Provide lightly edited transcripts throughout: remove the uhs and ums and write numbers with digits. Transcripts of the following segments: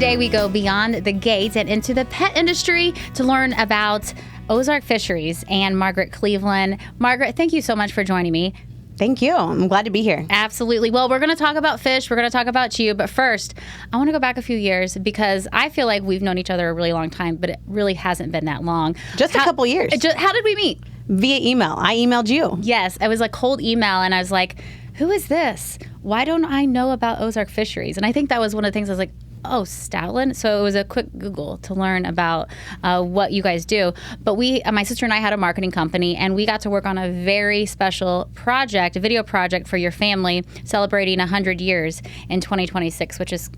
Today we go beyond the gate and into the pet industry to learn about Ozark Fisheries and Margaret Cleveland. Margaret, thank you so much for joining me. Thank you. I'm glad to be here. Absolutely. Well, we're going to talk about fish. We're going to talk about you. But first, I want to go back a few years because I feel like we've known each other a really long time, but it really hasn't been that long. Just a couple years. How did we meet? Via email. I emailed you. Yes. It was like cold email, and I was like, who is this? Why don't I know about Ozark Fisheries? And I think that was one of the things I was like, oh, Stoutland. So it was a quick Google to learn about what you guys do. But my sister and I had a marketing company, and we got to work on a very special project, a video project for your family, celebrating 100 years in 2026, which is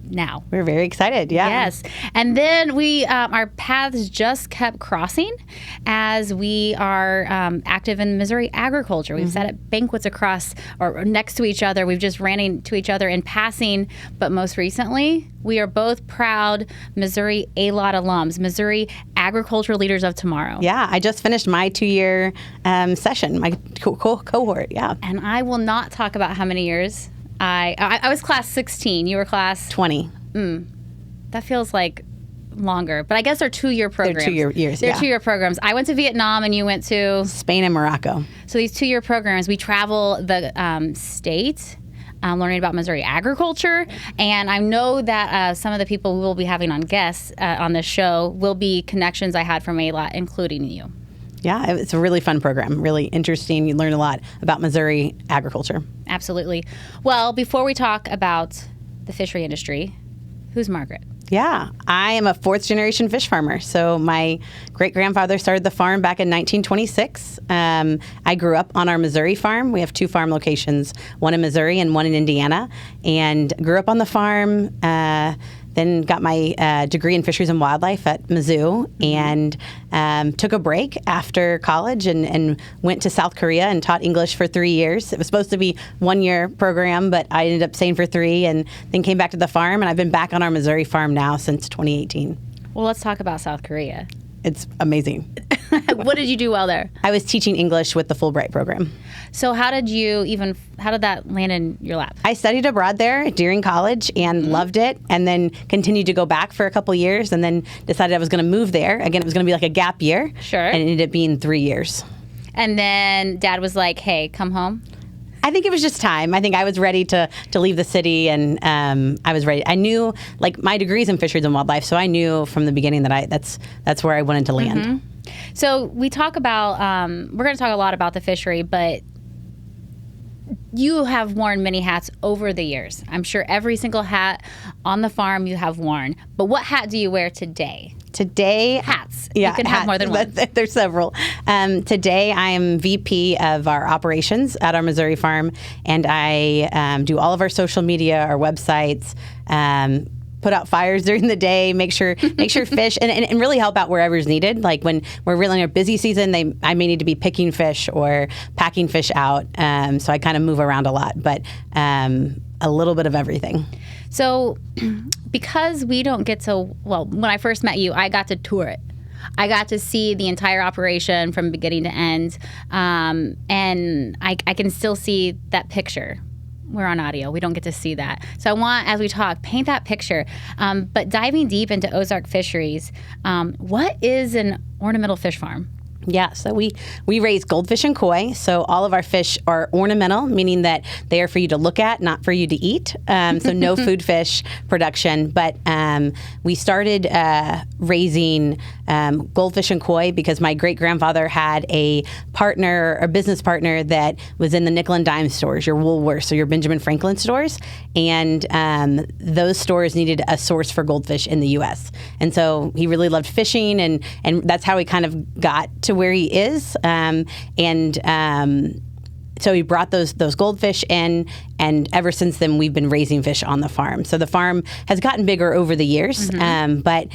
now. We're very excited, yeah. Yes. And then our paths just kept crossing as we are active in Missouri agriculture. We've sat at banquets across or next to each other. We've just ran into each other in passing. But most recently, we are both proud Missouri ALOT alums, Missouri Agriculture Leaders of Tomorrow. Yeah, I just finished my 2-year session, my cohort, yeah. And I will not talk about how many years. I was class 16. You were class 20. That feels like longer, but I guess they're 2-year programs. They're 2 years. They're 2-year programs. I went to Vietnam, and you went to Spain and Morocco. So these 2-year programs, we travel the state. Learning about Missouri agriculture, and I know that some of the people we will be having on guests on this show will be connections I had from ALOT, including you. Yeah, it's a really fun program, really interesting. You learn a lot about Missouri agriculture. Absolutely. Well, before we talk about the fishery industry, who's Margaret? Yeah, I am a 4th-generation fish farmer. So my great-grandfather started the farm back in 1926. I grew up on our Missouri farm. We have 2 farm locations, one in Missouri and one in Indiana, and grew up on the farm. Then got my degree in fisheries and wildlife at Mizzou, and took a break after college and went to South Korea and taught English for 3 years. It was supposed to be 1-year program, but I ended up staying for 3, and then came back to the farm, and I've been back on our Missouri farm now since 2018. Well, let's talk about South Korea. It's amazing. What did you do well there? I was teaching English with the Fulbright program. So how did that land in your lap? I studied abroad there during college and loved it, and then continued to go back for a couple years, and then decided I was going to move there. Again, it was going to be like a gap year. Sure. And it ended up being 3 years. And then Dad was like, hey, come home? I think it was just time. I think I was ready to leave the city, and I was ready. I knew, like, my degree's in fisheries and wildlife, so I knew from the beginning that that's where I wanted to land. So we talk about, we're going to talk a lot about the fishery, but you have worn many hats over the years. I'm sure every single hat on the farm you have worn. But what hat do you wear today? Today, hats. Yeah, you can have more than one. There's several. Today, I am VP of our operations at our Missouri farm, and I do all of our social media, our websites, put out fires during the day, make sure fish, and really help out wherever's needed. Like when we're really in our busy season, I may need to be picking fish or packing fish out. So I kind of move around a lot, but a little bit of everything. So because we don't get to, well, when I first met you, I got to tour it. I got to see the entire operation from beginning to end, and I can still see that picture. We're on audio. We don't get to see that. So I want, as we talk, paint that picture. But diving deep into Ozark Fisheries, what is an ornamental fish farm? Yeah, so we raise goldfish and koi. So all of our fish are ornamental, meaning that they are for you to look at, not for you to eat. So no food fish production. But we started raising goldfish and koi because my great-grandfather had a business partner that was in the nickel and dime stores, your Woolworths or your Benjamin Franklin stores. And those stores needed a source for goldfish in the U.S. And so he really loved fishing, and that's how he kind of got to where he is, so he brought those goldfish in, and ever since then we've been raising fish on the farm. So the farm has gotten bigger over the years, but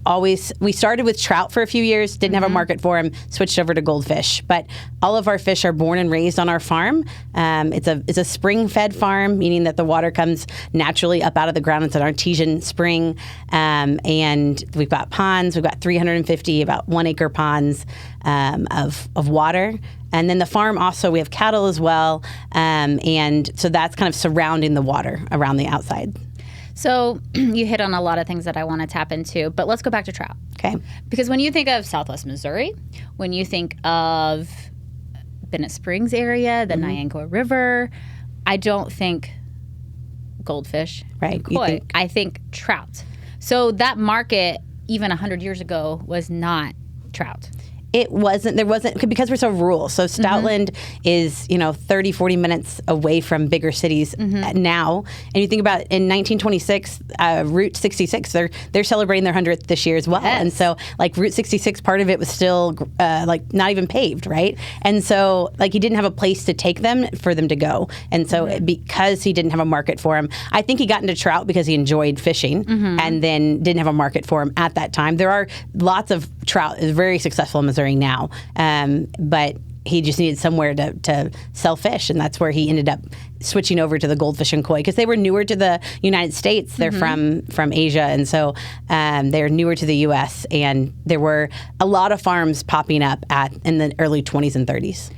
always we started with trout for a few years, didn't have a market for them, switched over to goldfish. But all of our fish are born and raised on our farm. It's a spring-fed farm, meaning that the water comes naturally up out of the ground. It's an artesian spring, and we've got ponds. We've got 350 about 1 acre ponds of water. And then the farm also, we have cattle as well, and so that's kind of surrounding the water around the outside. So you hit on a lot of things that I want to tap into, but let's go back to trout. Okay. Because when you think of Southwest Missouri, when you think of Bennett Springs area, the Niangua River, I don't think goldfish Right. and koi. I think trout. So that market, even 100 years ago, was not trout. There wasn't, because we're so rural. So Stoutland is, 30, 40 minutes away from bigger cities now. And you think about in 1926, Route 66, they're celebrating their 100th this year as well. Yes. And so Route 66, part of it was still not even paved, right? And so he didn't have a place to take them for them to go. And so because he didn't have a market for them, I think he got into trout because he enjoyed fishing and then didn't have a market for them at that time. There are lots of trout, is very successful in Missouri now, but he just needed somewhere to sell fish, and that's where he ended up switching over to the goldfish and koi because they were newer to the United States. They're from Asia, and so they're newer to the U.S. And there were a lot of farms popping up in the early 20s and 30s.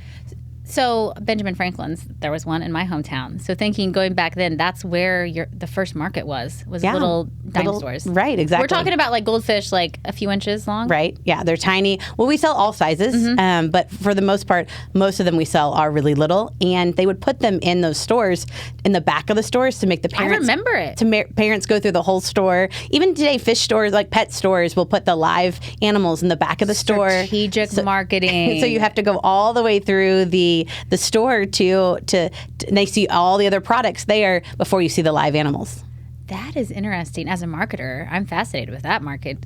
So Benjamin Franklin's, there was one in my hometown. So going back then, that's where the first market was little dime stores. Right, exactly. We're talking about goldfish a few inches long. Right, yeah, they're tiny. Well, we sell all sizes, but for the most part, most of them we sell are really little. And they would put them in those stores, in the back of the stores to make the parents... I remember it. Parents go through the whole store. Even today, fish stores, pet stores, will put the live animals in the back of the store. Strategic marketing. So you have to go all the way through the store to they see all the other products there before you see the live animals. That is interesting. As a marketer, I'm fascinated with that market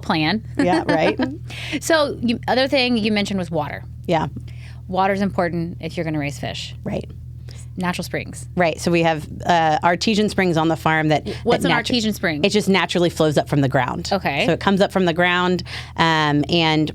plan. Yeah, right. So other thing you mentioned was water. Yeah. Water's important if you're going to raise fish. Right. Natural springs. Right. So we have artesian springs on the farm What's an artesian spring? It just naturally flows up from the ground. Okay. So it comes up from the ground, and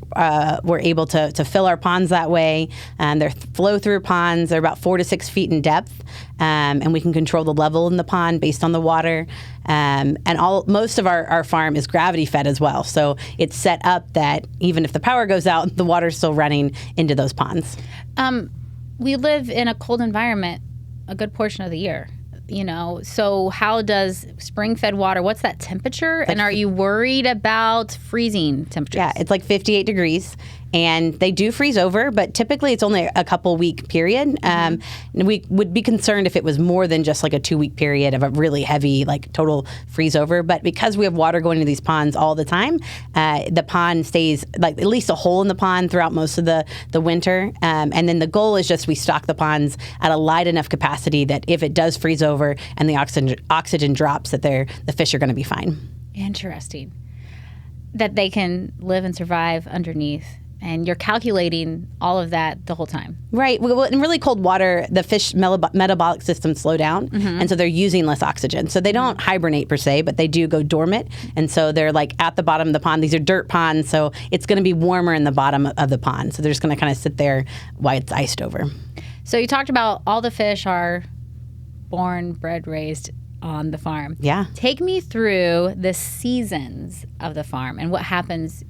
we're able to fill our ponds that way. They're flow-through ponds. They're about 4 to 6 feet in depth, and we can control the level in the pond based on the water. And most of our farm is gravity fed as well. So it's set up that even if the power goes out, the water's still running into those ponds. We live in a cold environment a good portion of the year, so how does spring-fed water, what's that temperature? And are you worried about freezing temperatures? Yeah, it's 58 degrees. And they do freeze over, but typically it's only a couple week period. And we would be concerned if it was more than just a 2-week period of a really heavy, total freeze over. But because we have water going into these ponds all the time, the pond stays at least a hole in the pond throughout most of the winter. And then the goal is just we stock the ponds at a light enough capacity that if it does freeze over and the oxygen drops, that the fish are going to be fine. Interesting. That they can live and survive underneath. And you're calculating all of that the whole time. Right. Well, in really cold water, the fish metabolic systems slow down, and so they're using less oxygen. So they don't hibernate per se, but they do go dormant. And so they're at the bottom of the pond. These are dirt ponds, so it's going to be warmer in the bottom of the pond. So they're just going to kind of sit there while it's iced over. So you talked about all the fish are born, bred, raised on the farm. Yeah. Take me through the seasons of the farm and what happens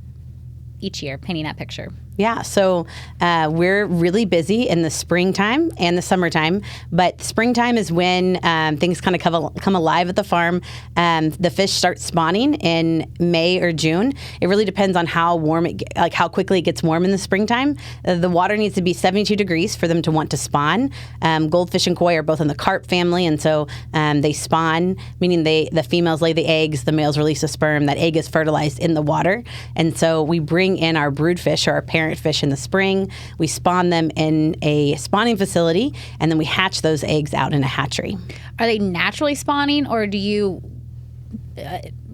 each year, painting that picture. Yeah, so we're really busy in the springtime and the summertime, but springtime is when things kind of come alive at the farm. The fish start spawning in May or June. It really depends on how warm how quickly it gets warm in the springtime. The water needs to be 72 degrees for them to want to spawn. Goldfish and koi are both in the carp family, and so they spawn, meaning the females lay the eggs, the males release the sperm. That egg is fertilized in the water, and so we bring in our brood fish or our parent fish in the spring. We spawn them in a spawning facility, and then we hatch those eggs out in a hatchery. Are they naturally spawning, or do you? No.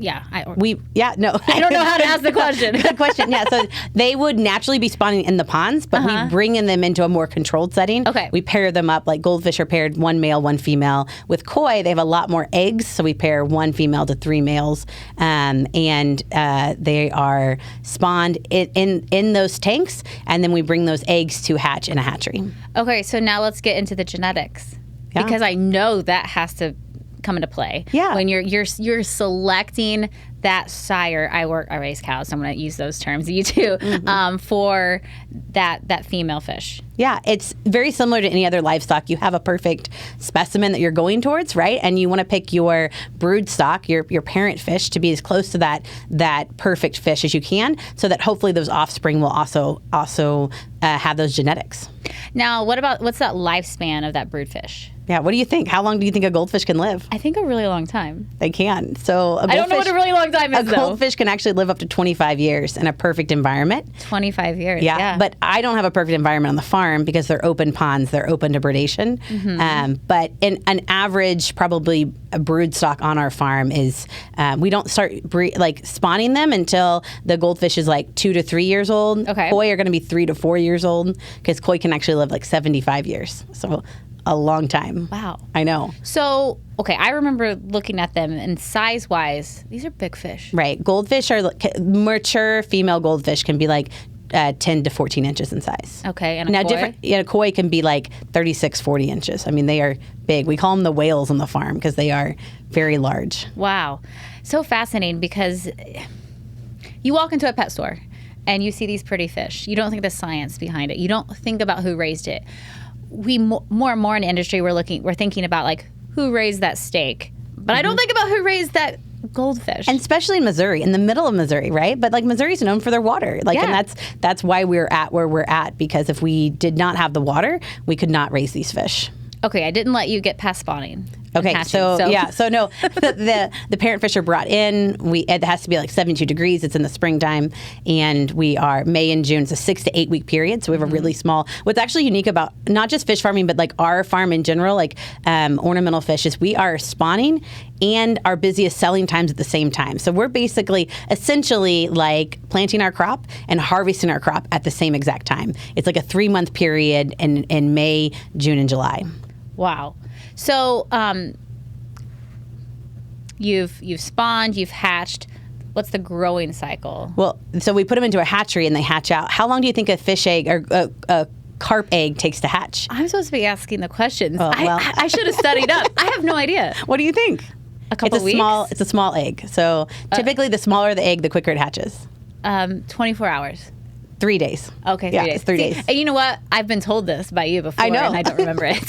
I don't know how to ask the question. Good question. Yeah, so they would naturally be spawning in the ponds, but we bring them into a more controlled setting. Okay. We pair them up, goldfish are paired 1 male, 1 female. With koi, they have a lot more eggs, so we pair 1 female to 3 males, and they are spawned in those tanks, and then we bring those eggs to hatch in a hatchery. Okay, so now let's get into the genetics, Yeah. because I know that has to come into play. Yeah. When you're selecting that sire. I raise cows, so I'm going to use those terms. You too, for that female fish. Yeah, it's very similar to any other livestock. You have a perfect specimen that you're going towards, right? And you want to pick your brood stock, your parent fish, to be as close to that perfect fish as you can, so that hopefully those offspring will also have those genetics. Now, what's that lifespan of that brood fish? Yeah, what do you think? How long do you think a goldfish can live? I think a really long time. They can. So I don't know what a really long time is, A goldfish can actually live up to 25 years in a perfect environment. 25 years, yeah. But I don't have a perfect environment on the farm because they're open ponds. They're open to predation. But in an average, probably a brood stock on our farm is, we don't start spawning them until the goldfish is like 2 to 3 years old. Okay. Koi are going to be 3 to 4 years old because koi can actually live like 75 years. So a long time. Wow. I know. So, okay, I remember looking at them, and size-wise, these are big fish. Right. Goldfish are, mature female goldfish can be like 10 to 14 inches in size. Okay, and a koi? A koi can be like 36, 40 inches. I mean, they are big. We call them the whales on the farm because they are very large. Wow. So fascinating, because you walk into a pet store and you see these pretty fish. You don't think the science behind it. You don't think about who raised it. We more and more in the industry, we're thinking about like who raised that steak, but I don't think about who raised that goldfish. And especially in Missouri, in the middle of Missouri, right? But like Missouri's known for their water, and that's why we're at where we're at, because if we did not have the water, we could not raise these fish. Okay, I didn't let you get past spawning. Okay, so no, the parent fish are brought in. It has to be like 72 degrees. It's in the springtime, and we are May and June. It's a 6 to 8 week period. So we have a really small. What's actually unique about not just fish farming, but like our farm in general, like ornamental fish, is we are spawning and our busiest selling times at the same time. So we're basically essentially like planting our crop and harvesting our crop at the same exact time. It's like a 3-month period in May, June, and July. Wow. So you've spawned, you've hatched. What's the growing cycle? Well, so we put them into a hatchery and they hatch out. How long do you think a fish egg or a carp egg takes to hatch? I'm supposed to be asking the questions. I should have studied up. I have no idea. What do you think? A couple weeks? It's a small egg. So typically the smaller the egg, the quicker it hatches. 24 hours. 3 days. Okay, 3 days. It's 3 days. And you know what? I've been told this by you before, I know. and I don't remember it.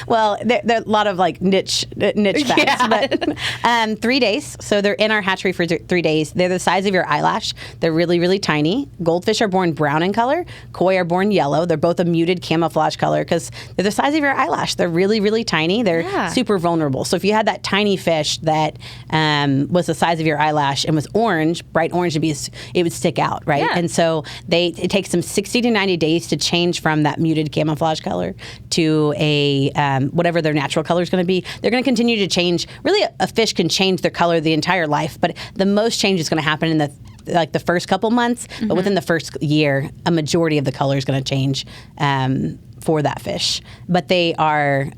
Well, there are a lot of like niche facts, but 3 days. So they're in our hatchery for 3 days. They're the size of your eyelash. They're really, really tiny. Goldfish are born brown in color. Koi are born yellow. They're both a muted camouflage color because they're the size of your eyelash. They're really, really tiny. They're super vulnerable. So if you had that tiny fish that was the size of your eyelash and was orange, bright orange, it would stick out, right? Yeah. And so it takes them 60 to 90 days to change from that muted camouflage color to a whatever their natural color is going to be. They're going to continue to change. Really, a fish can change their color the entire life, but the most change is going to happen in the first couple months. But within the first year, a majority of the color is going to change for that fish. But they are.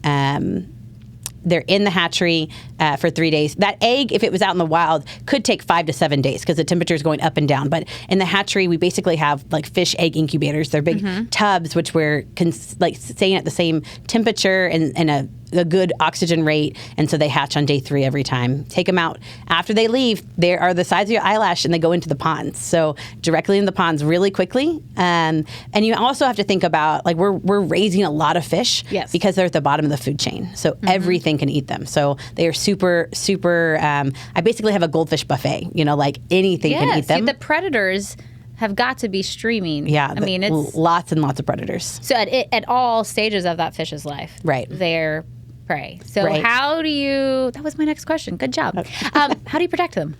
They're in the hatchery for 3 days. That egg, if it was out in the wild, could take 5 to 7 days because the temperature is going up and down. But in the hatchery, we basically have like fish egg incubators. They're big tubs, which we're staying at the same temperature and a good oxygen rate, and so they hatch on day 3 every time. Take them out. After they leave, they are the size of your eyelash, and they go into the ponds. So directly in the ponds really quickly. And you also have to think about, like, we're raising a lot of fish because they're at the bottom of the food chain. So everything can eat them. So they are super, super, I basically have a goldfish buffet, like anything can eat them. The predators have got to be streaming. Yeah, I mean, it's lots and lots of predators. So at all stages of that fish's life, right? They're prey. So how do you? That was my next question. Good job. How do you protect them?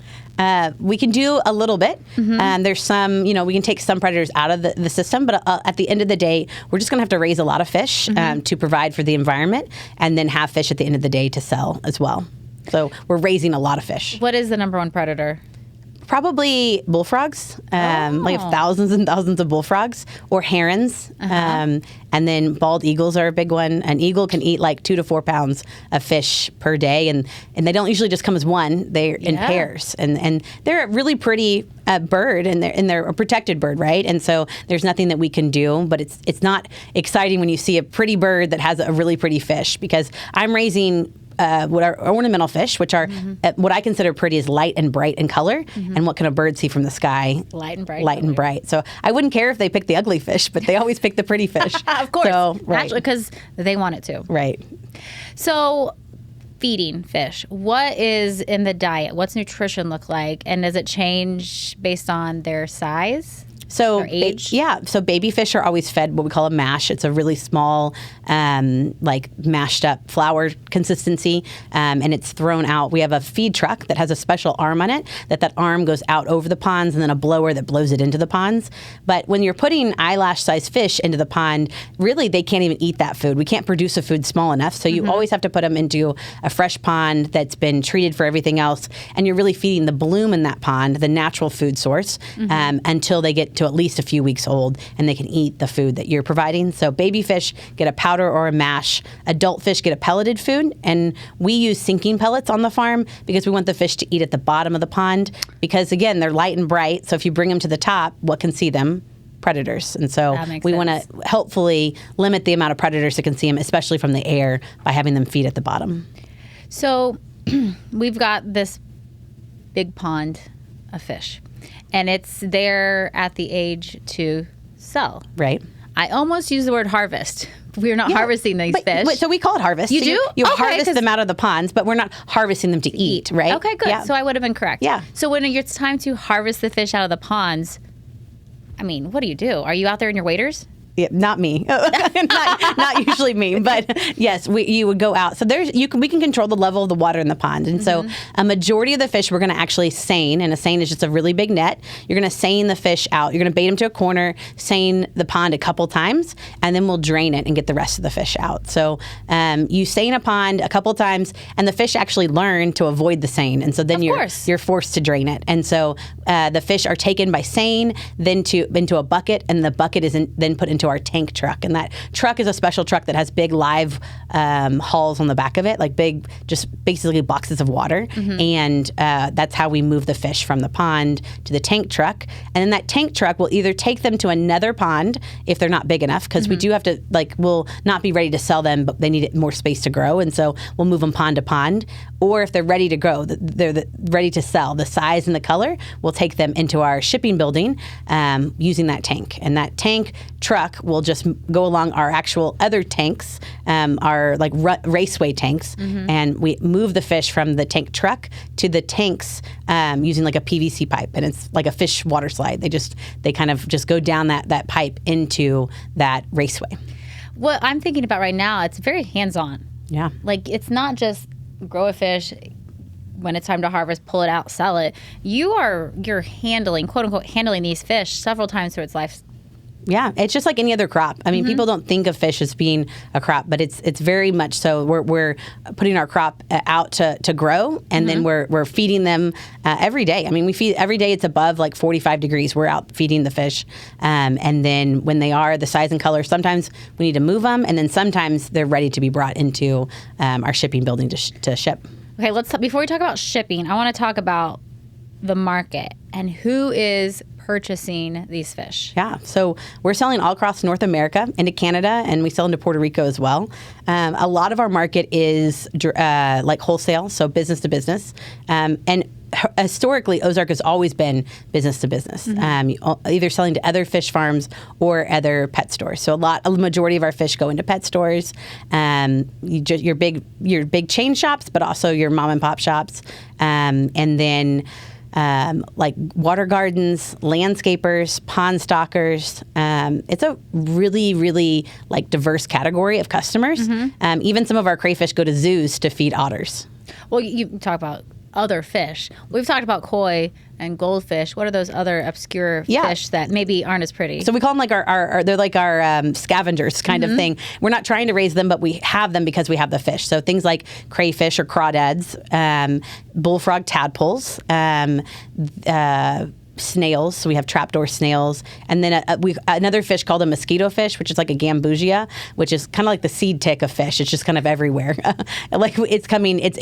We can do a little bit. There's some, we can take some predators out of the system, but at the end of the day, we're just going to have to raise a lot of fish to provide for the environment, and then have fish at the end of the day to sell as well. So we're raising a lot of fish. What is the number one predator? Probably bullfrogs, like thousands and thousands of bullfrogs, or herons. And then bald eagles are a big one. An eagle can eat like 2 to 4 pounds of fish per day, and they don't usually just come as one. They're in pairs, and they're a really pretty bird, and they're a protected bird, right? And so there's nothing that we can do, but it's not exciting when you see a pretty bird that has a really pretty fish, because I'm raising what are ornamental fish, which are what I consider pretty is light and bright in color. And what can a bird see from the sky? Light and bright. Light and bright. So I wouldn't care if they pick the ugly fish, but they always pick the pretty fish. Of course. So, right. Because they want it to. Right. So feeding fish, what is in the diet? What's nutrition look like? And does it change based on their size? So, age? So baby fish are always fed what we call a mash. It's a really small, like mashed up flour consistency, and it's thrown out. We have a feed truck that has a special arm on it. That arm goes out over the ponds, and then a blower that blows it into the ponds. But when you're putting eyelash-sized fish into the pond, really they can't even eat that food. We can't produce a food small enough. So you always have to put them into a fresh pond that's been treated for everything else, and you're really feeding the bloom in that pond, the natural food source, until they get to at least a few weeks old and they can eat the food that you're providing. So baby fish get a powder or a mash. Adult fish get a pelleted food, and we use sinking pellets on the farm because we want the fish to eat at the bottom of the pond because, again, they're light and bright. So if you bring them to the top, what can see them? Predators. And so we want to hopefully limit the amount of predators that can see them, especially from the air, by having them feed at the bottom. So we've got this big pond of fish, and it's there at the age to sell. Right. I almost use the word harvest. We're not harvesting these fish. So we call it harvest. You so do? You harvest them out of the ponds, but we're not harvesting them to eat, right? Okay, good. Yeah. So I would have been correct. Yeah. So when it's time to harvest the fish out of the ponds, I mean, what do? Are you out there in your waders? Yeah, not me, not usually me, but yes, you would go out. So we can control the level of the water in the pond, and so a majority of the fish we're going to actually seine, and a seine is just a really big net. You're going to seine the fish out. You're going to bait them to a corner, seine the pond a couple times, and then we'll drain it and get the rest of the fish out. So you seine a pond a couple times, and the fish actually learn to avoid the seine, and so then you're forced to drain it. And so the fish are taken by seine, then into a bucket, and the bucket is then put into our tank truck, and that truck is a special truck that has big live hulls on the back of it, like big, just basically boxes of water, and that's how we move the fish from the pond to the tank truck. And then that tank truck will either take them to another pond if they're not big enough, because we do have to, we'll not be ready to sell them, but they need more space to grow, and so we'll move them pond to pond. Or if they're ready to grow, they're ready to sell, the size and the color, we'll take them into our shipping building using that tank. And that tank truck will just go along our actual other tanks, our raceway tanks, and we move the fish from the tank truck to the tanks using a PVC pipe, and it's like a fish water slide. They kind of just go down that pipe into that raceway. What I'm thinking about right now, it's very hands-on. Yeah. It's not just grow a fish, when it's time to harvest, pull it out, sell it. You're handling, quote unquote, handling these fish several times through its life. Yeah, it's just like any other crop. I mean, people don't think of fish as being a crop, but it's very much so. We're putting our crop out to grow, and then we're feeding them every day. I mean, we feed every day. It's above 45 degrees. We're out feeding the fish, and then when they are the size and color, sometimes we need to move them, and then sometimes they're ready to be brought into our shipping building to ship. Okay, before we talk about shipping, I want to talk about the market and who is purchasing these fish. Yeah, so we're selling all across North America, into Canada, and we sell into Puerto Rico as well. A lot of our market is wholesale, so business to business. And historically, Ozark has always been business to business, either selling to other fish farms or other pet stores. So a majority of our fish go into pet stores, your big chain shops, but also your mom and pop shops, and then water gardens, landscapers, pond stockers. It's a really, really diverse category of customers. Even some of our crayfish go to zoos to feed otters. Well, you talk about other fish. We've talked about koi and goldfish. What are those other obscure fish that maybe aren't as pretty? So we call them they're like our scavengers kind of thing. We're not trying to raise them, but we have them because we have the fish. So things like crayfish or crawdads, bullfrog tadpoles, snails. So we have trapdoor snails. And then another fish called a mosquito fish, which is like a gambusia, which is kind of like the seed tick of fish. It's just kind of everywhere. Like it's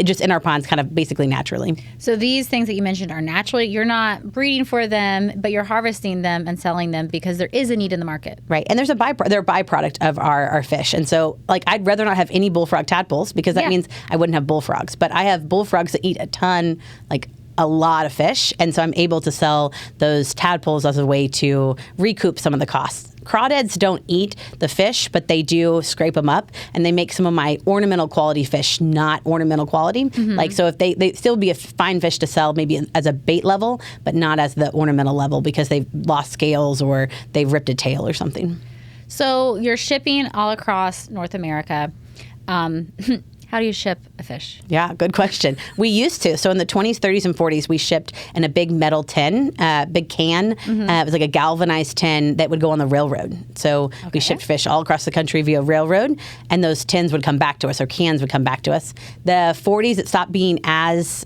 just in our ponds kind of basically naturally. So these things that you mentioned are naturally, you're not breeding for them, but you're harvesting them and selling them because there is a need in the market. Right. And they're a byproduct of our fish. And so like I'd rather not have any bullfrog tadpoles because that means I wouldn't have bullfrogs. But I have bullfrogs that eat a ton, like a lot of fish, and so I'm able to sell those tadpoles as a way to recoup some of the costs. Crawdads don't eat the fish, but they do scrape them up, and they make some of my ornamental quality fish not ornamental quality. Like, so if they still be a fine fish to sell maybe as a bait level, but not as the ornamental level because they've lost scales or they've ripped a tail or something. So you're shipping all across North America. How do you ship a fish? Yeah, good question. We used to. So in the 20s, 30s, and 40s, we shipped in a big metal tin, big can. It was like a galvanized tin that would go on the railroad. So we shipped fish all across the country via railroad, and those tins would come back to us, or cans would come back to us. The 40s, it stopped being as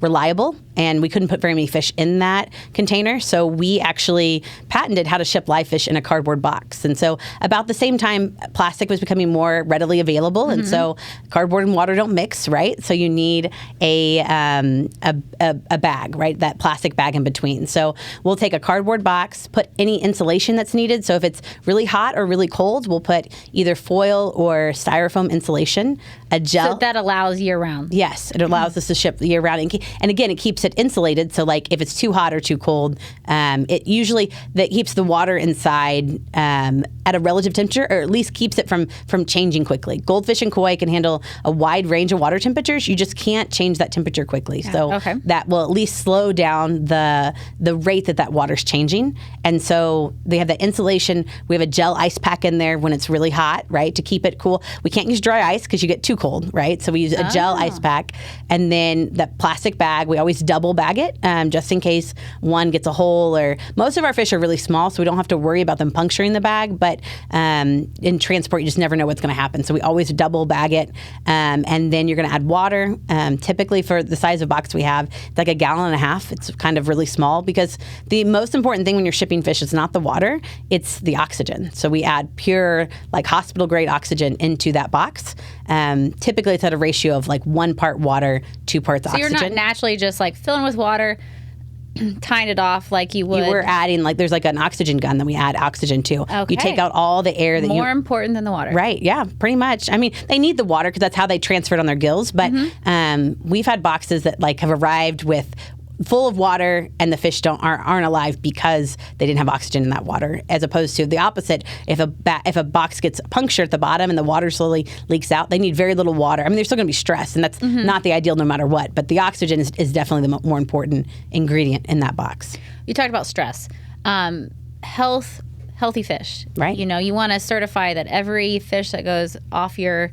reliable, and we couldn't put very many fish in that container. So we actually patented how to ship live fish in a cardboard box. And so about the same time, plastic was becoming more readily available. And so cardboard and water don't mix, right? So you need a bag, right? That plastic bag in between. So we'll take a cardboard box, put any insulation that's needed. So if it's really hot or really cold, we'll put either foil or styrofoam insulation, a gel. So that allows year round. Yes, it allows us to ship year round. And again, it keeps it insulated. So like if it's too hot or too cold, it usually that keeps the water inside at a relative temperature, or at least keeps it from changing quickly. Goldfish and koi can handle a wide range of water temperatures. You just can't change that temperature quickly. So that will at least slow down the rate that water's changing. And so they have the insulation. We have a gel ice pack in there when it's really hot, right, to keep it cool. We can't use dry ice because you get too cold, right? So we use a gel ice pack. And then the plastic bag, we always double bag it just in case one gets a hole. Or most of our fish are really small, so we don't have to worry about them puncturing the bag. But in transport, you just never know what's going to happen. So we always double bag it. And then you're going to add water. Typically for the size of box we have, it's like 1.5 gallons. It's kind of really small because the most important thing when you're shipping fish is not the water, it's the oxygen. So we add pure, like hospital grade oxygen into that box. Typically it's at a ratio of like 1 part water, 2 parts oxygen. So you're not naturally just like filling with water, tying it off like you would. We're adding, like, there's like an oxygen gun that we add oxygen to. Okay. You take out all the air that more important than the water. Right, yeah, pretty much. I mean, they need the water because that's how they transfer it on their gills. But we've had boxes that like have arrived with full of water and the fish aren't alive because they didn't have oxygen in that water, as opposed to the opposite. If a box gets punctured at the bottom and the water slowly leaks out, they need very little water. I mean, they're still going to be stressed, and that's not the ideal no matter what, but the oxygen is definitely the more important ingredient in that box. You talked about stress. Healthy fish. Right. You know, you want to certify that every fish that goes off your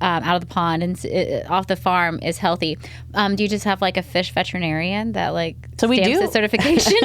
out of the pond and off the farm is healthy. Do you just have like a fish veterinarian that like we do the certification?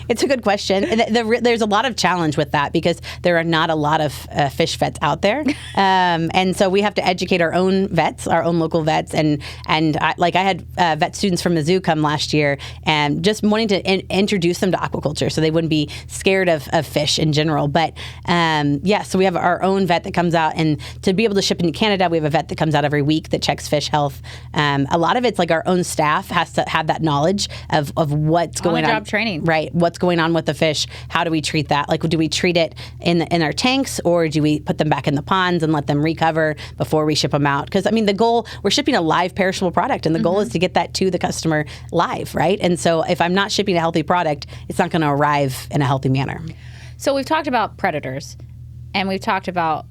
It's a good question. There's a lot of challenge with that because there are not a lot of fish vets out there, and so we have to educate our own vets, our own local vets, and I had vet students from Mizzou come last year, and just wanting to introduce them to aquaculture so they wouldn't be scared of fish in general. But so we have our own vet that comes out, and to be able to ship into Canada, we have a vet that comes out every week that checks fish health. A lot of it's like our own staff has to have that knowledge of what's going on. On-the-job training. Right. What's going on with the fish? How do we treat that? Like, do we treat it in our tanks, or do we put them back in the ponds and let them recover before we ship them out? Because, I mean, the goal, we're shipping a live perishable product, and the goal is to get that to the customer live, right? And so if I'm not shipping a healthy product, it's not going to arrive in a healthy manner. So we've talked about predators, and we've talked about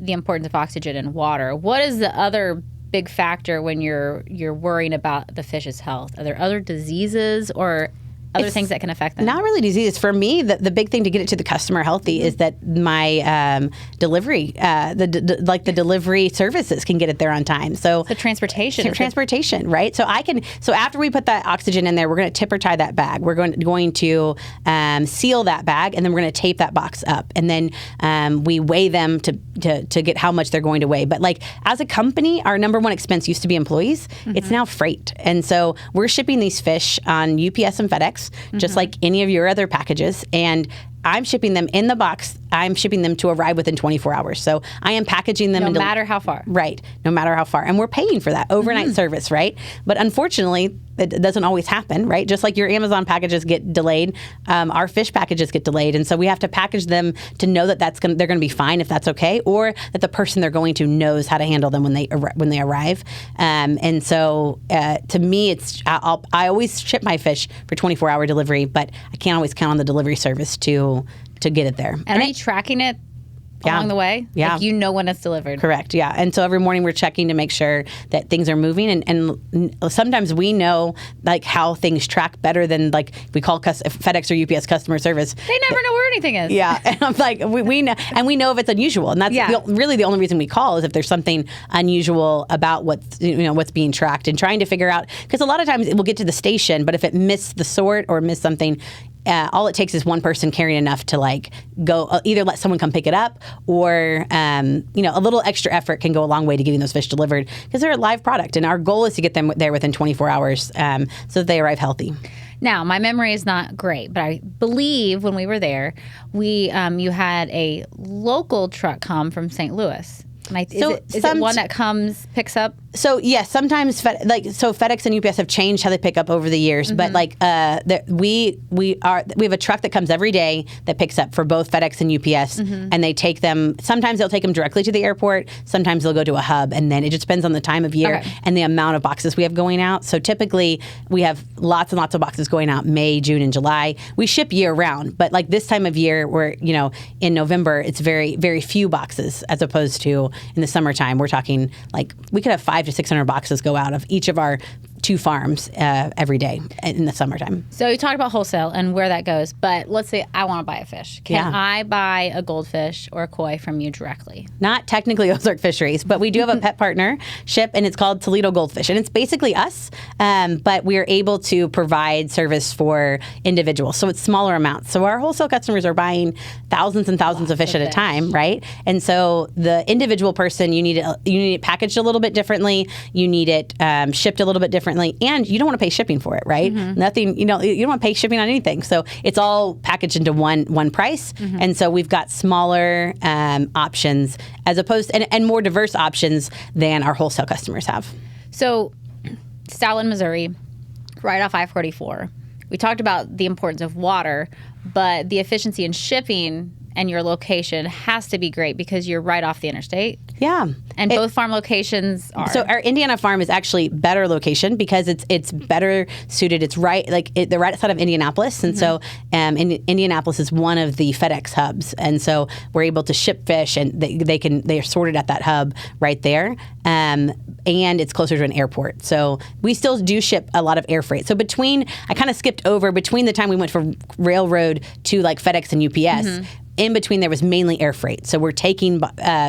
the importance of oxygen and water. What is the other big factor when you're worrying about the fish's health? Are there other diseases or other things that can affect them? Not really diseases. For me, the big thing to get it to the customer healthy is that my delivery, the delivery services can get it there on time. So the transportation, right? So So after we put that oxygen in there, we're going to tip or tie that bag. We're going to seal that bag, and then we're going to tape that box up, and then we weigh them to get how much they're going to weigh. But like as a company, our number one expense used to be employees. It's now freight, and so we're shipping these fish on UPS and FedEx. box, just like any of your other packages. And I'm shipping them in the box. I'm shipping them to arrive within 24 hours. So I am packaging them. No matter how far. Right. No matter how far. And we're paying for that overnight service, right? But unfortunately, it doesn't always happen, right? Just like your Amazon packages get delayed, our fish packages get delayed. And so we have to package them to know that they're going to be fine if that's okay, or that the person they're going to knows how to handle them when they arrive. And so to me, I always ship my fish for 24-hour delivery, but I can't always count on the delivery service to get it there. And are you tracking it along the way? Yeah. Like, you know when it's delivered. Correct. Yeah. And so every morning we're checking to make sure that things are moving. And sometimes we know like how things track better than like we call FedEx or UPS customer service. They never know where anything is. Yeah. And I'm like, we know, and we know if it's unusual. And that's really the only reason we call is if there's something unusual about what's being tracked, and trying to figure out, because a lot of times it will get to the station, but if it missed the sort or missed something, all it takes is one person carrying enough to like go either let someone come pick it up, or a little extra effort can go a long way to getting those fish delivered, because they're a live product, and our goal is to get them there within 24 hours so that they arrive healthy. Now, my memory is not great, but I believe when we were there, you had a local truck come from St. Louis. Is it one that picks up? So yes, sometimes FedEx and UPS have changed how they pick up over the years, but we have a truck that comes every day that picks up for both FedEx and UPS, and they take them. Sometimes they'll take them directly to the airport. Sometimes they'll go to a hub, and then it just depends on the time of year and the amount of boxes we have going out. So typically we have lots and lots of boxes going out May, June, and July. We ship year round, but like this time of year, where in November it's very, very few boxes, as opposed to in the summertime, we're talking like we could have 500 to 600 boxes go out of each of our 2 farms every day in the summertime. So you talked about wholesale and where that goes, but let's say I want to buy a fish. Can I buy a goldfish or a koi from you directly? Not technically Ozark Fisheries, but we do have a pet partnership, and it's called Toledo Goldfish, and it's basically us, but we are able to provide service for individuals. So it's smaller amounts. So our wholesale customers are buying thousands and thousands of fish at a time, right? And so the individual person, you need it packaged a little bit differently. You need it shipped a little bit differently, and you don't want to pay shipping for it, right? Nothing, you don't want to pay shipping on anything. So it's all packaged into one price. And so we've got smaller options as opposed and more diverse options than our wholesale customers have. So Stowlin, Missouri, right off I-44. We talked about the importance of water, but the efficiency in shipping and your location has to be great because you're right off the interstate. Yeah. And both farm locations are. So our Indiana farm is actually better location because it's better suited. It's right, the right side of Indianapolis. And so Indianapolis is one of the FedEx hubs. And so we're able to ship fish, and they are sorted at that hub right there. And it's closer to an airport. So we still do ship a lot of air freight. So I kind of skipped over between the time we went from railroad to like FedEx and UPS. In between, there was mainly air freight. So we're taking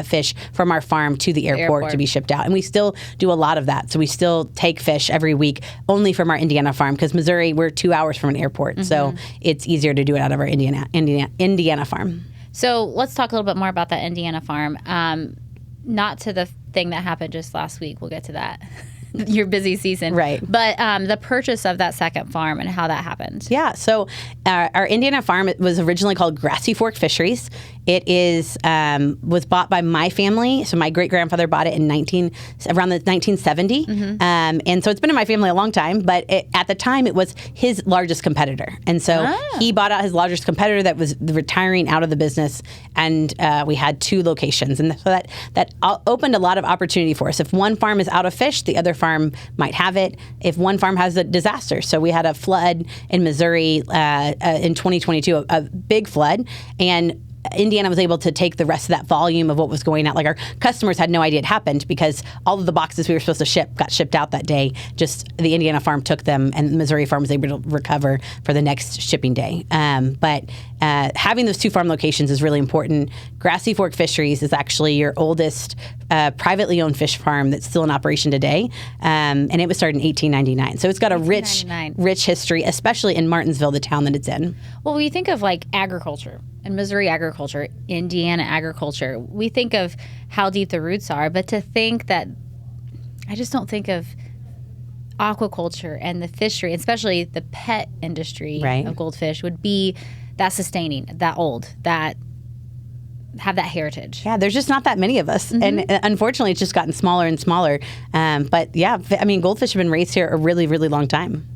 fish from our farm to the airport to be shipped out. And we still do a lot of that. So we still take fish every week only from our Indiana farm, because Missouri, we're 2 hours from an airport. So it's easier to do it out of our Indiana farm. So let's talk a little bit more about that Indiana farm. Not to the thing that happened just last week. We'll get to that. Your busy season. Right. But the purchase of that second farm and how that happened. Yeah. So our Indiana farm was originally called Grassy Fork Fisheries. It was bought by my family. So my great grandfather bought it around the 1970. And so it's been in my family a long time, but at the time it was his largest competitor. And so he bought out his largest competitor that was retiring out of the business. And we had 2 locations. And so that opened a lot of opportunity for us. If one farm is out of fish, the other farm might have it. If one farm has a disaster. So we had a flood in Missouri in 2022, a big flood. And Indiana was able to take the rest of that volume of what was going out. Like, our customers had no idea it happened because all of the boxes we were supposed to ship got shipped out that day. Just the Indiana farm took them, and the Missouri farm was able to recover for the next shipping day. But having those 2 farm locations is really important. Grassy Fork Fisheries is actually your oldest privately owned fish farm that's still in operation today. And it was started in 1899. So it's got a rich history, especially in Martinsville, the town that it's in. Well, when you think of like agriculture, and Missouri agriculture, Indiana agriculture, we think of how deep the roots are, but to think that, I just don't think of aquaculture and the fishery, especially the pet industry Right. of goldfish, would be that sustaining, that old, that have that heritage. Yeah, there's just not that many of us. And unfortunately, it's just gotten smaller and smaller. But yeah, I mean, goldfish have been raised here a really, really long time.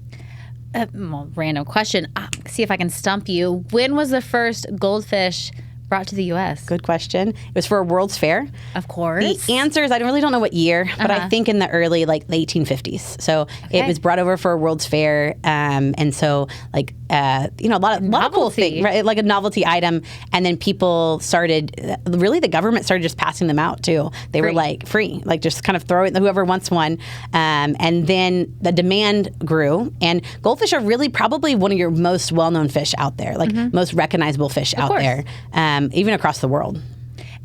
Well, random question. See if I can stump you. When was the first goldfish brought to the U.S.? Good question. It was for a World's Fair. Of course. The answer is I really don't know what year, but I think in the early, like, the 1850s. So it was brought over for a World's Fair. And so, like, a lot of cool things, right? Like a novelty item. And then people started, really the government started just passing them out too. They were like free, like just kind of throw it, whoever wants one. And then the demand grew. And goldfish are really probably one of your most well-known fish out there, like most recognizable fish out there, even across the world.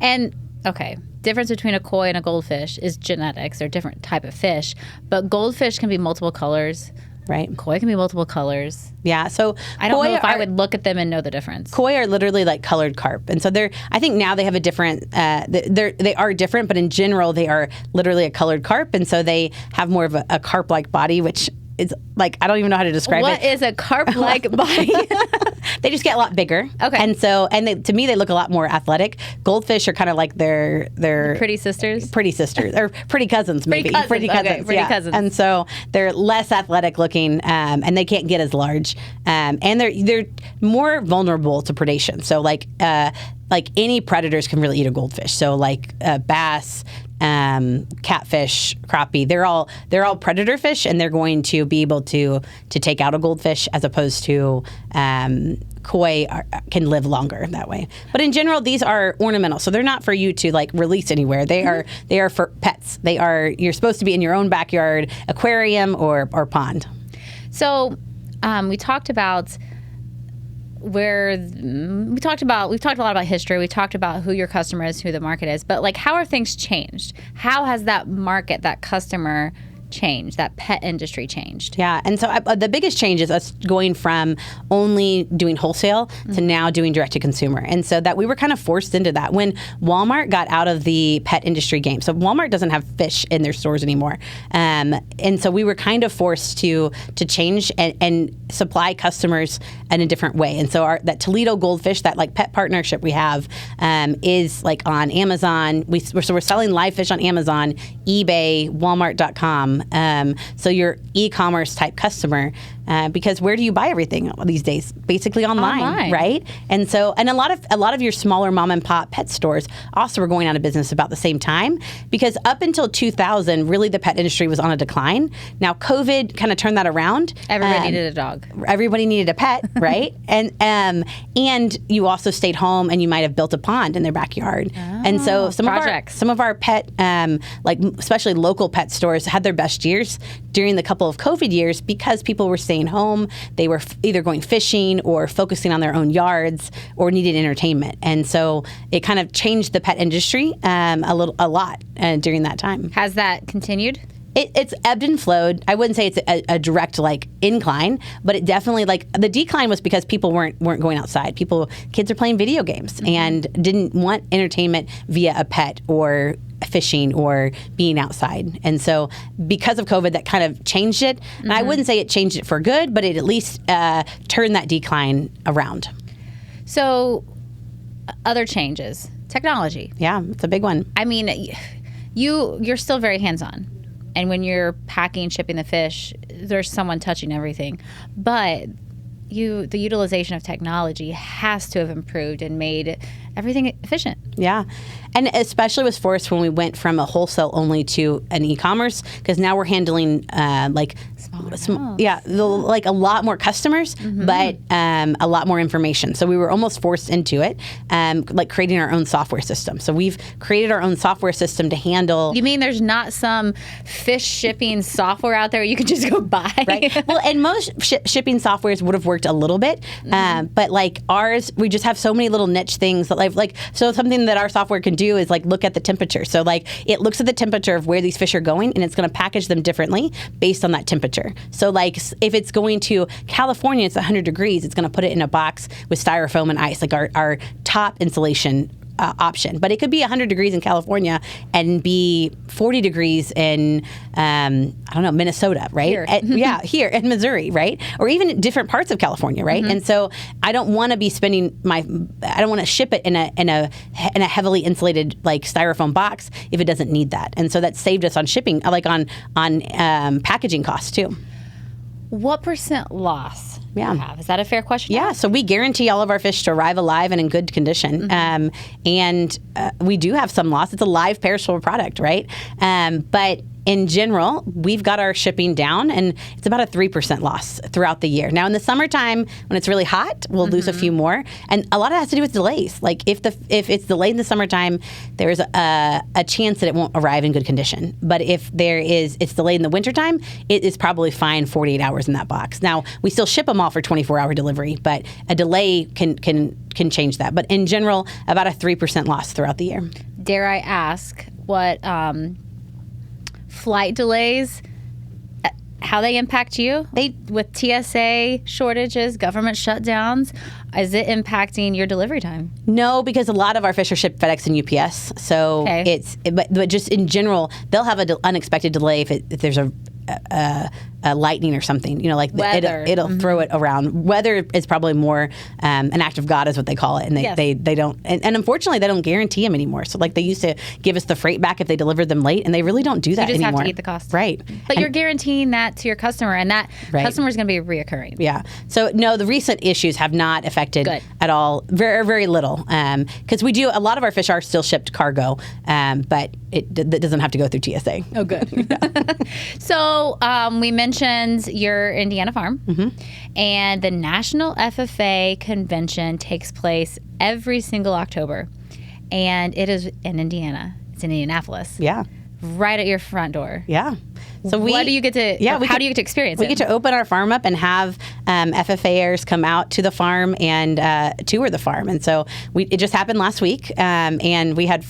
And, okay, difference between a koi and a goldfish is genetics. They're a different type of fish. But goldfish can be multiple colors. Right. Koi can be multiple colors. Yeah. So I don't know if I would look at them and know the difference. Koi are literally like colored carp. And so I think now they have a different, they are different, but in general, they are literally a colored carp. And so they have more of a carp-like body, which is like, I don't even know how to describe it. What is a carp-like body? They just get a lot bigger. Okay. And so, to me, they look a lot more athletic. Goldfish are kind of like their pretty sisters? Pretty sisters. Or pretty cousins, maybe. Pretty cousins. Pretty cousins. And so they're less athletic looking, and they can't get as large. And they're more vulnerable to predation. So like any predators can really eat a goldfish. So like bass, catfish, crappie, they're all predator fish, and they're going to be able to take out a goldfish, as opposed to koi can live longer that way. But in general, these are ornamental, so they're not for you to like release anywhere. They are for pets. You're supposed to be in your own backyard aquarium or pond. So we've talked a lot about history. We talked about who your customer is, who the market is, but like, how are things changed? How has that market, that customer changed, that pet industry changed? Yeah, and so the biggest change is us going from only doing wholesale to now doing direct to consumer. And so that we were kind of forced into that when Walmart got out of the pet industry game. So Walmart doesn't have fish in their stores anymore. And so we were kind of forced to change and supply customers in a different way. And so that Toledo Goldfish, that like pet partnership we have, is like on Amazon. So we're selling live fish on Amazon, eBay, Walmart.com. So your e-commerce type customer, because where do you buy everything these days? Basically online, right? And so, and a lot of your smaller mom and pop pet stores also were going out of business about the same time, because up until 2000, really the pet industry was on a decline. Now COVID kind of turned that around. Everybody needed a dog. Everybody needed a pet, right? And you also stayed home, and you might have built a pond in their backyard. And so some of our pet, like especially local pet stores, had their best years during the couple of COVID years, because people were staying home. They were either going fishing or focusing on their own yards or needed entertainment. And so it kind of changed the pet industry a lot during that time. Has that continued? It's ebbed and flowed. I wouldn't say it's a direct like incline, but it definitely, like, the decline was because people weren't going outside. Kids are playing video games and didn't want entertainment via a pet or fishing or being outside. And so because of COVID, that kind of changed it. And I wouldn't say it changed it for good, but it at least turned that decline around. So other changes, technology. Yeah, it's a big one. I mean, you're still very hands-on. And when you're packing, shipping the fish, there's someone touching everything. But the utilization of technology has to have improved and made everything efficient. Yeah. And especially was forced when we went from a wholesale only to an e-commerce, because now we're handling like a lot more customers, but a lot more information. So we were almost forced into it, like creating our own software system. So we've created our own software system to handle. You mean there's not some fish shipping software out there you could just go buy? Right. Well, and most shipping softwares would have worked a little bit, but like ours, we just have so many little niche things that so something that our software can do is like look at the temperature. So like it looks at the temperature of where these fish are going, and it's going to package them differently based on that temperature. So like if it's going to California, it's 100 degrees, it's going to put it in a box with styrofoam and ice, like our top insulation option. But it could be 100 degrees in California and be 40 degrees in, I don't know, Minnesota, right? Here. Here in Missouri, right? Or even different parts of California, right? And so I don't want to be spending I don't want to ship it in a heavily insulated like styrofoam box if it doesn't need that. And so that saved us on shipping, like on packaging costs too. What % loss? Yeah. Is that a fair question? Yeah. So we guarantee all of our fish to arrive alive and in good condition. And we do have some loss. It's a live perishable product, right? But in general, we've got our shipping down, and it's about a 3% loss throughout the year. Now, in the summertime, when it's really hot, we'll lose a few more, and a lot of it has to do with delays. Like if it's delayed in the summertime, there's a chance that it won't arrive in good condition. But if it's delayed in the wintertime, it is probably fine 48 hours in that box. Now, we still ship them all for 24-hour delivery, but a delay can change that. But in general, about a 3% loss throughout the year. Dare I ask what flight delays, how they impact you? With TSA shortages, government shutdowns, is it impacting your delivery time? No, because a lot of our fish are shipped FedEx and UPS. So but just in general, they'll have an unexpected delay if there's a lightning or something, like weather. It'll throw it around. Weather is probably more an act of God, is what they call it, and they don't. And unfortunately, they don't guarantee them anymore. So like they used to give us the freight back if they delivered them late, and they really don't do that anymore. You just have to eat the cost, right? But you're guaranteeing that to your customer, and that customer is going to be reoccurring. Yeah. So no, the recent issues have not affected at all. Very, very little, because we do a lot of our fish are still shipped cargo, but it doesn't have to go through TSA. Oh, good. So we mentioned your Indiana farm, and the National FFA convention takes place every single October, and it is in Indiana. It's in Indianapolis. Yeah. Right at your front door. Yeah. So what do you get to? How do you get to experience it? We get to open our farm up and have FFAers come out to the farm and tour the farm. And so it just happened last week, and we had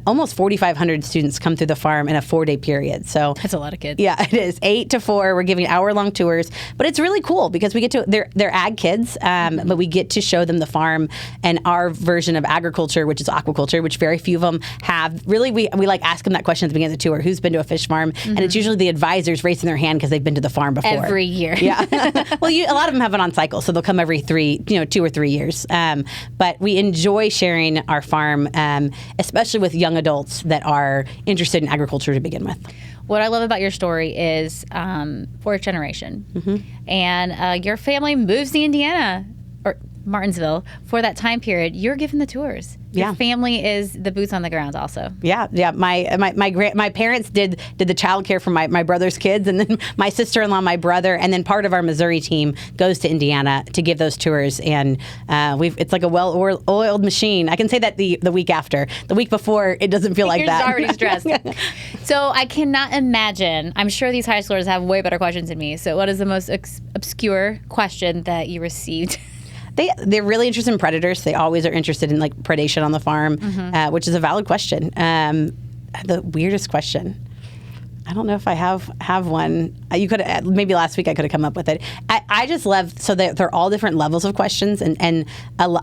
almost 4,500 students come through the farm in a 4-day period. So that's a lot of kids. Yeah, it is. 8 to 4. We're giving hour-long tours, but it's really cool because we get to. They're ag kids, but we get to show them the farm and our version of agriculture, which is aquaculture, which very few of them have. Really, we like ask them that question at the beginning of the tour: who's been to a fish farm? And it's usually the advisors raising their hand because they've been to the farm before. Every year. Yeah. Well, a lot of them have it on cycle, so they'll come every 2 or 3 years. But we enjoy sharing our farm, especially with young adults that are interested in agriculture to begin with. What I love about your story is fourth generation. And your family moves to Indiana, or Martinsville, for that time period. You're giving the tours. Your family is the boots on the ground also. Yeah. My parents did the childcare for my brother's kids, and then my sister-in-law, my brother, and then part of our Missouri team goes to Indiana to give those tours. And it's like a well-oiled machine. I can say that the week after. The week before, it doesn't feel like You're that. already stressed. So I cannot imagine. I'm sure these high schoolers have way better questions than me. So what is the most obscure question that you received? They're really interested in predators. They always are interested in like predation on the farm, which is a valid question. The weirdest question. I don't know if I have one. You could maybe last week I could have come up with it. I just love so that they're all different levels of questions, and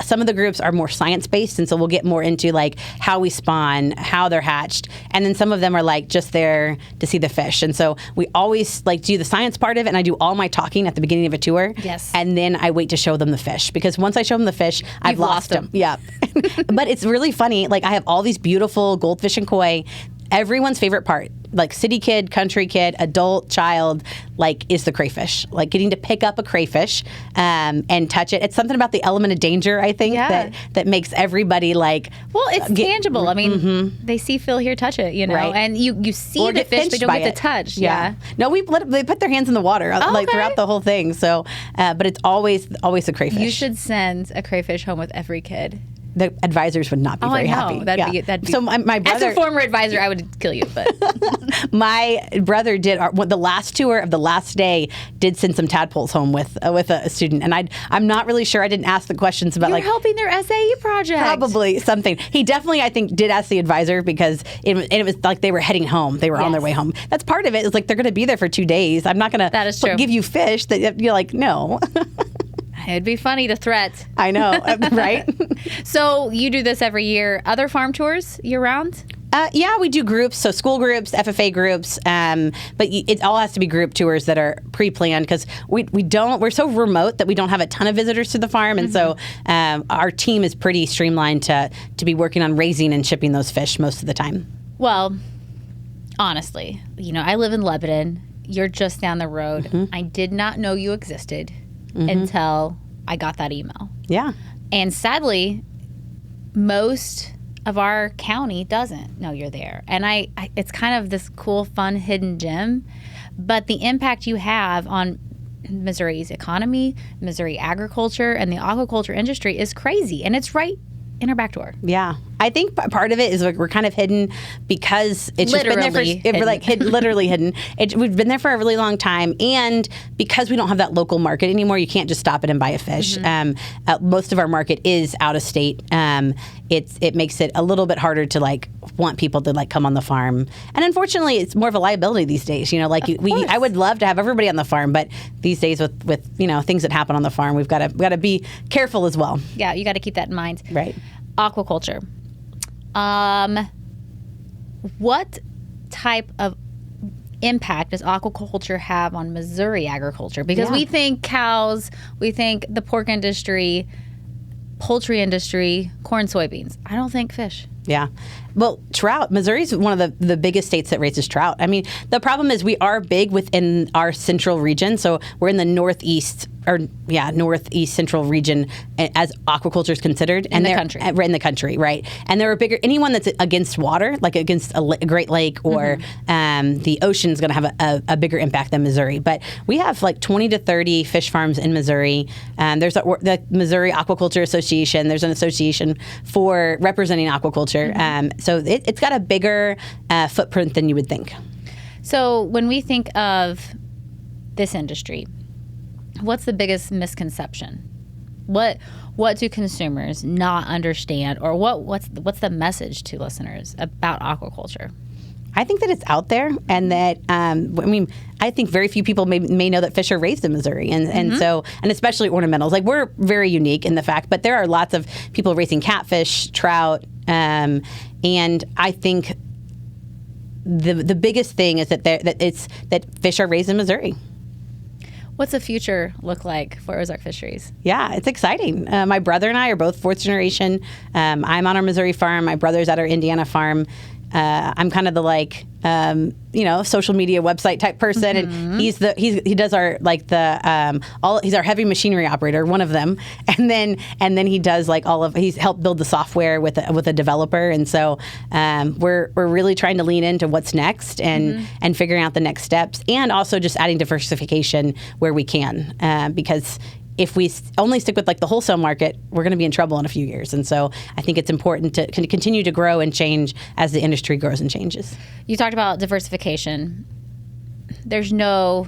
some of the groups are more science based, and so we'll get more into like how we spawn, how they're hatched, and then some of them are like just there to see the fish. And so we always like do the science part of it, and I do all my talking at the beginning of a tour. Yes. And then I wait to show them the fish, because once I show them the fish, I've lost them. Yeah. But it's really funny. Like I have all these beautiful goldfish and koi. Everyone's favorite part, like city kid, country kid, adult, child, like is the crayfish. Like getting to pick up a crayfish and touch it. It's something about the element of danger, I think, that makes everybody like. Well, it's tangible. I mean, they see, feel, hear, touch it, right. And you see the fish, but don't get to touch. Yeah. No, they put their hands in the water throughout the whole thing. So, but it's always a crayfish. You should send a crayfish home with every kid. The advisors would not be very happy. That'd be. So my brother, as a former advisor, I would kill you. But my brother did the last tour of the last day. Did send some tadpoles home with a student, and I'm not really sure. I didn't ask the questions about You're helping their SAE project. Probably something. He definitely, I think, did ask the advisor because it was like they were heading home. They were on their way home. That's part of it. It's like they're going to be there for 2 days. I'm not going to give you fish that you're like no. It'd be funny, the threat. I know, right? So you do this every year. Other farm tours year round? Yeah, we do groups, so school groups, FFA groups, but it all has to be group tours that are pre-planned because we're so remote that we don't have a ton of visitors to the farm, and so our team is pretty streamlined to be working on raising and shipping those fish most of the time. Well, honestly, I live in Lebanon. You're just down the road. I did not know you existed until I got that email. Yeah. And sadly, most of our county doesn't know you're there. And it's kind of this cool, fun, hidden gem. But the impact you have on Missouri's economy, Missouri agriculture, and the aquaculture industry is crazy. And it's right in our back door. Yeah. I think part of it is we're kind of hidden because it's just Literally been there literally hidden. We've been there for a really long time, and because we don't have that local market anymore, you can't just stop it and buy a fish. Most of our market is out of state. It makes it a little bit harder to want people to come on the farm, and unfortunately, it's more of a liability these days. I would love to have everybody on the farm, but these days with things that happen on the farm, we've got to be careful as well. Yeah, you got to keep that in mind. Right. Aquaculture. What type of impact does aquaculture have on Missouri agriculture? Because we think cows, we think the pork industry, poultry industry, corn, soybeans. I don't think fish. Yeah. Well, trout. Missouri's one of the biggest states that raises trout. I mean, the problem is we are big within our central region. So we're in the northeast central region as aquaculture is considered. In the country. In the country, right. And there are bigger, anyone that's against water, like against a Great Lake or the ocean is going to have a bigger impact than Missouri. But we have 20 to 30 fish farms in Missouri. There's the Missouri Aquaculture Association. There's an association for representing aquaculture. So it's got a bigger footprint than you would think. So when we think of this industry, what's the biggest misconception? What do consumers not understand, or what's the message to listeners about aquaculture? I think that it's out there, and that I think very few people may know that fish are raised in Missouri, and so especially ornamentals. We're very unique in the fact, but there are lots of people raising catfish, trout, and I think the biggest thing is that fish are raised in Missouri. What's the future look like for Ozark Fisheries? Yeah, it's exciting. My brother and I are both fourth generation. I'm on our Missouri farm. My brother's at our Indiana farm. I'm kind of the social media website type person, and he does our he's our heavy machinery operator, one of them, and then he does he's helped build the software with a developer, and so we're really trying to lean into what's next and figuring out the next steps, and also just adding diversification where we can, because if we only stick with the wholesale market, we're going to be in trouble in a few years. And so I think it's important to continue to grow and change as the industry grows and changes. You talked about diversification. There's few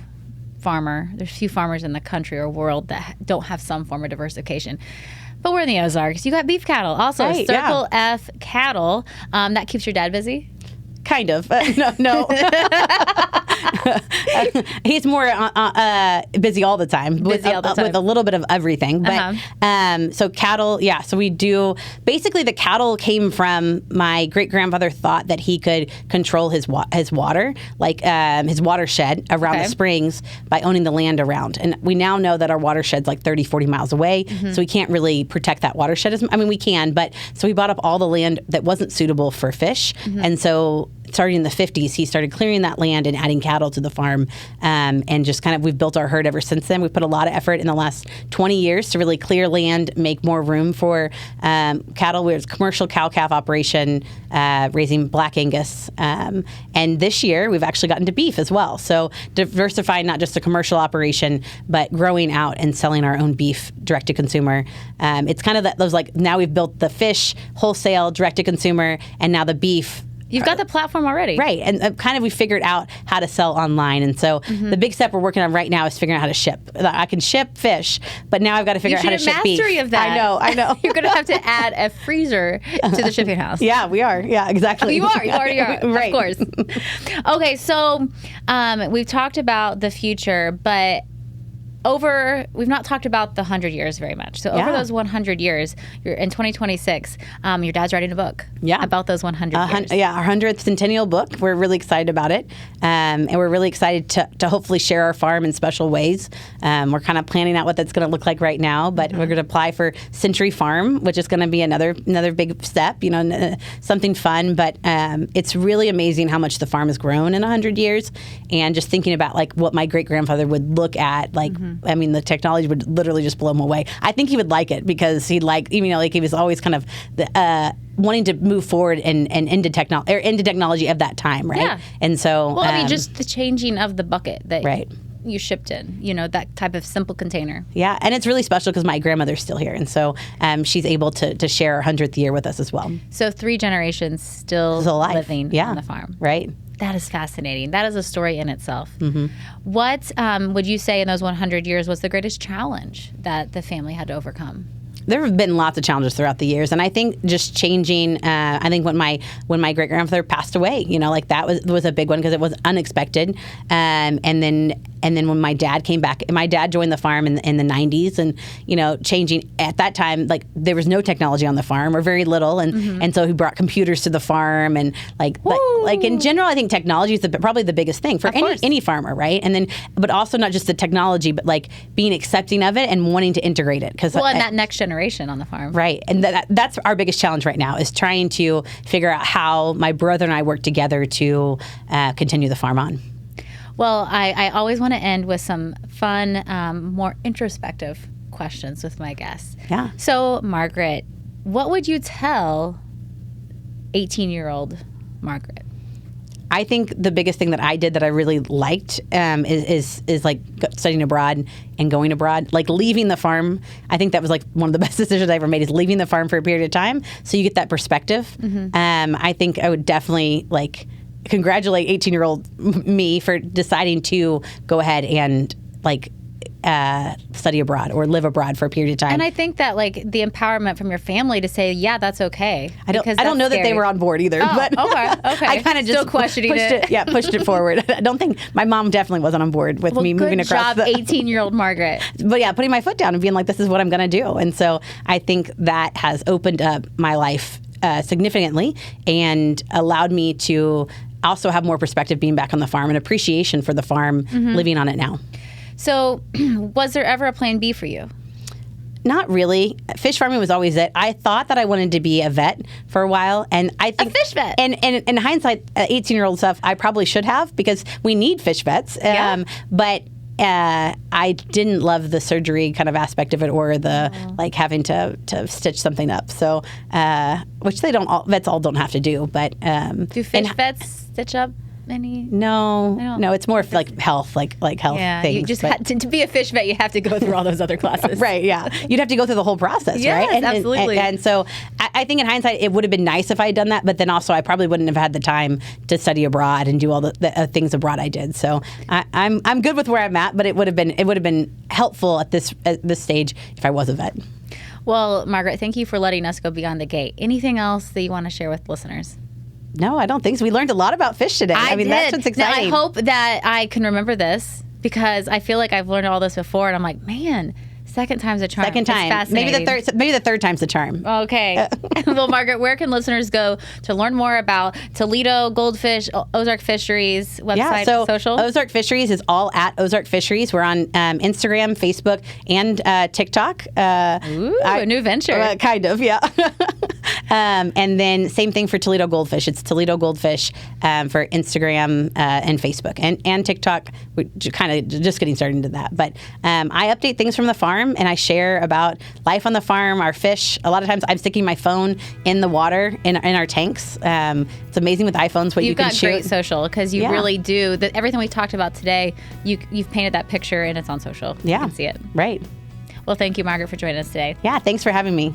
farmers in the country or world that don't have some form of diversification. But we're in the Ozarks. You got beef cattle. Also, right, Circle F cattle. That keeps your dad busy? Kind of. No. He's more busy all the time with a little bit of everything. But so cattle, so we do. Basically, the cattle came from my great grandfather thought that he could control his water, his watershed around the springs by owning the land around. And we now know that our watershed's 30, 40 miles away, so we can't really protect that watershed. We can, but so we bought up all the land that wasn't suitable for fish, and so starting in the 50s, he started clearing that land and adding cattle to the farm, and just we've built our herd ever since then. We've put a lot of effort in the last 20 years to really clear land, make more room for cattle. We're a commercial cow-calf operation, raising Black Angus, and this year we've actually gotten to beef as well. So diversifying not just a commercial operation, but growing out and selling our own beef direct to consumer. It's kind of those now we've built the fish wholesale direct to consumer, and now the beef. You've got the platform already. Right. And we figured out how to sell online. And so the big step we're working on right now is figuring out how to ship. I can ship fish, but now I've got to figure out how to ship beef. Mastery of that. I know. You're going to have to add a freezer to the shipping house. Yeah, we are. Yeah, exactly. You are. You already are. Right. Of course. Okay, so we've talked about the future, but we've not talked about the 100 years very much. So over those 100 years, you're in 2026, your dad's writing a book about those 100 years. Yeah, our 100th centennial book. We're really excited about it. And we're really excited to hopefully share our farm in special ways. We're kind of planning out what that's going to look like right now, but we're going to apply for Century Farm, which is going to be another big step, something fun. But it's really amazing how much the farm has grown in 100 years. And just thinking about like what my great-grandfather would look at, like, I mean, the technology would literally just blow him away. I think he would like it because he was always kind of wanting to move forward and into technology of that time, right? Yeah. And so, well, I mean, just the changing of the bucket that right. you shipped in, that type of simple container. Yeah, and it's really special because my grandmother's still here, and so she's able to share her 100th year with us as well. So 3 generations still living on the farm. Right. That is fascinating. That is a story in itself. Mm-hmm. What would you say in those 100 years was the greatest challenge that the family had to overcome? There have been lots of challenges throughout the years, and I think just changing. I think when my great grandfather passed away, like that was a big one because it was unexpected. And then when my dad came back, my dad joined the farm in the 90s, and changing at that time, like there was no technology on the farm or very little, and so he brought computers to the farm, and like in general, I think technology is probably the biggest thing for any farmer, right? And then, but also not just the technology, but like being accepting of it and wanting to integrate it. And that next generation on the farm. Right. And that's our biggest challenge right now is trying to figure out how my brother and I work together to continue the farm on. Well, I always want to end with some fun, more introspective questions with my guests. Yeah. So, Margaret, what would you tell 18-year-old Margaret? I think the biggest thing that I did that I really liked is like studying abroad and going abroad, like leaving the farm. I think that was like one of the best decisions I ever made is leaving the farm for a period of time. So you get that perspective. I think I would definitely congratulate 18-year-old me for deciding to go ahead and study abroad or live abroad for a period of time. And I think that the empowerment from your family to say, yeah, that's okay. I don't know that they were on board either. Oh, but okay. I kind of just still questioning it. Pushed it forward. I don't think my mom definitely wasn't on board with me moving across. Good job, 18-year-old Margaret. But yeah, putting my foot down and being like, this is what I'm going to do. And so I think that has opened up my life significantly and allowed me to also have more perspective being back on the farm and appreciation for the farm, living on it now. So was there ever a plan B for you? Not really. Fish farming was always it. I thought that I wanted to be a vet for a while, and I think a fish vet. And in hindsight, 18-year-old stuff, I probably should have because we need fish vets. But I didn't love the surgery kind of aspect of it, or the having to stitch something up. So, which vets all don't have to do. But do fish vets stitch up? No, it's more health, like health things. You just had to be a fish vet. You have to go through all those other classes, right? Yeah, you'd have to go through the whole process, yes, right? Absolutely. And so I think in hindsight, it would have been nice if I had done that, but then also I probably wouldn't have had the time to study abroad and do all the things abroad I did. So I'm good with where I'm at, but it would have been helpful at this stage if I was a vet. Well, Margaret, thank you for letting us go beyond the gate. Anything else that you want to share with listeners? No, I don't think so. We learned a lot about fish today. I mean, that's what's exciting. Now, I hope that I can remember this because I feel like I've learned all this before, and I'm like, man, second time's a charm. Second time. Maybe the third time's the charm. Okay. Well, Margaret, where can listeners go to learn more about Toledo Goldfish, Ozark Fisheries website, social? Ozark Fisheries is all at Ozark Fisheries. We're on Instagram, Facebook, and TikTok. A new venture. Kind of, yeah. And then same thing for Toledo Goldfish. It's Toledo Goldfish for Instagram and Facebook. And TikTok, we're kind of just getting started into that. But I update things from the farm, and I share about life on the farm, our fish. A lot of times I'm sticking my phone in the water in our tanks. It's amazing with iPhones what you can shoot. You've got great social because you really do. Everything we talked about today, you've painted that picture, and it's on social. Yeah. You can see it. Right. Well, thank you, Margaret, for joining us today. Yeah, thanks for having me.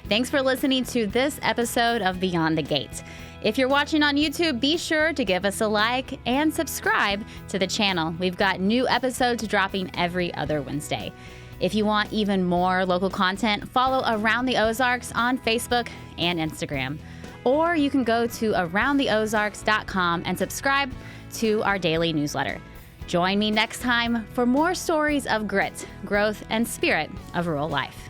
Thanks for listening to this episode of Beyond the Gate. If you're watching on YouTube, be sure to give us a like and subscribe to the channel. We've got new episodes dropping every other Wednesday. If you want even more local content, follow Around the Ozarks on Facebook and Instagram. Or you can go to aroundtheozarks.com and subscribe to our daily newsletter. Join me next time for more stories of grit, growth, and spirit of rural life.